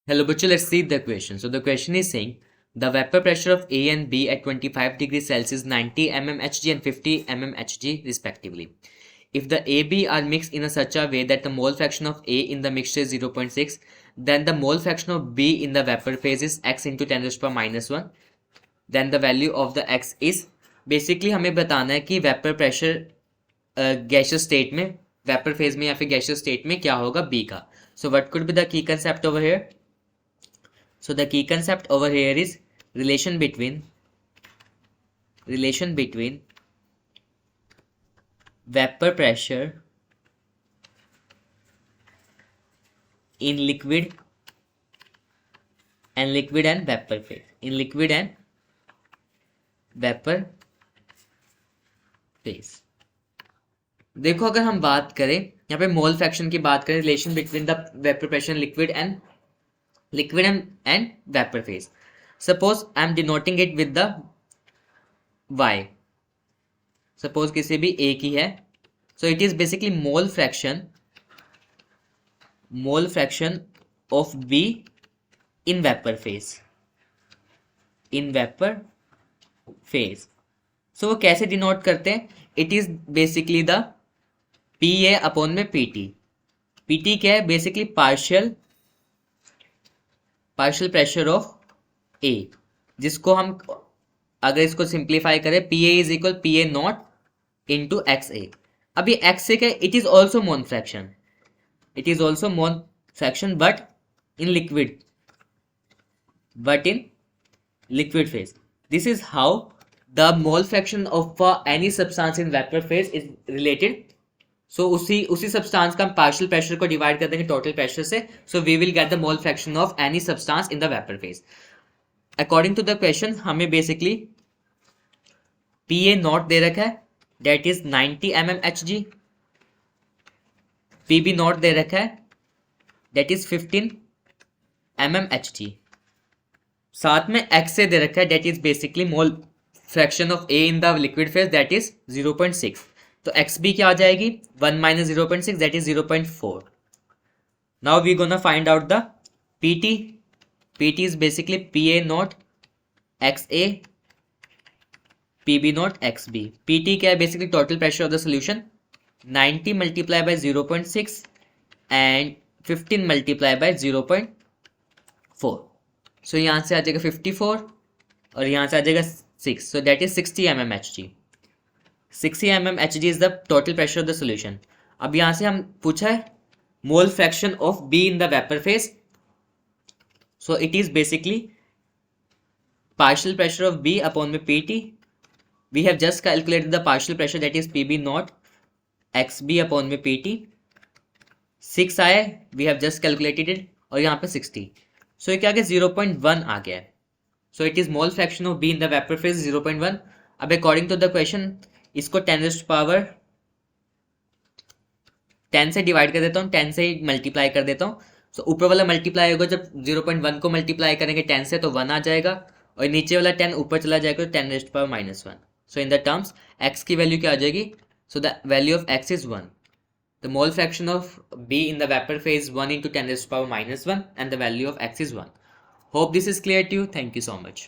Hello, Butcher, let's see the question. So the question is saying the vapor pressure of A and B at 25 degrees Celsius, 90 mmHg and 50 mmHg respectively. If the AB are mixed in such a way that the mole fraction of A in the mixture is 0.6, then the mole fraction of B in the vapor phase is x into 10 raised to power minus 1. Then the value of the x is basically हमें बताना है कि vapour pressure gaseous state में, vapour phase में या फिर gaseous state में क्या होगा B का. So what could be the key concept over here? So the key concept over here is relation between vapor pressure in liquid and vapor phase. In liquid and vapor phase. देखो अगर हम बात करें यहाँ पे mole fraction की बात करें, relation between the vapour pressure liquid and vapor phase. Suppose I am denoting it with the y. Suppose किसी भी A की है, so it is basically mole fraction of B in vapor phase. So वो कैसे denote करते हैं? It is basically the PA upon में PT. PT क्या है? Basically partial pressure of A, जिसको हम अगर इसको सिंप्लीफाई करें PA is equal PA not into XA. अब ये XA क्या है? It is also mole fraction but in liquid phase. This is how the mole fraction of any substance in vapour phase is related. So उसी substance का हम partial pressure को divide कर देंगे टोटल प्रेशर से. So we will get the mole fraction of any substance in the vapour phase. According to the question हमें basically PA naught दे रखा है, that is 90 mmHg. PB naught दे रखा है, डेट इज 15 mmHg. साथ में XA दे रखा है, that is basically mole fraction of A in the liquid phase, that is 0.6. तो XB क्या आ जाएगी? 1 minus 0.6, that is 0.4. Now we gonna find out the PT. PT is basically PA naught XA, PB naught XB. PT क्या है? Basically total pressure of the solution. 90 multiplied by 0.6 and 15 multiplied by 0.4. So यहाँ से आ जाएगा 54 और यहाँ से आ जाएगा 6. So that is 60 mmHg. 60 mmHg is the total pressure of the solution. अब यहाँ से हम पूछा है mole fraction of B in the vapor phase. So it is basically partial pressure of B upon में PT. We have just calculated the partial pressure, that is PB naught XB upon में PT. 6 आया, we have just calculated it, और यहाँ पे 60. So ये क्या आ गया? 0.1 आ गया है. So it is mole fraction of B in the vapor phase 0.1. अब according to the question इसको 10 raised to power 10 से डिवाइड कर देता हूँ, 10 से ही मल्टीप्लाई कर देता हूँ. सो ऊपर वाला मल्टीप्लाई होगा जब 0.1 को मल्टीप्लाई करेंगे 10 से तो 1 आ जाएगा, और नीचे वाला 10 ऊपर चला जाएगा तो 10 raised to power minus 1. So in the terms x की वैल्यू क्या आ जाएगी? So the value of x is 1. The mole fraction of B in the vapour phase 1 into 10 raised to power minus 1 and the value of x is 1. Hope this is clear to you. Thank you so much.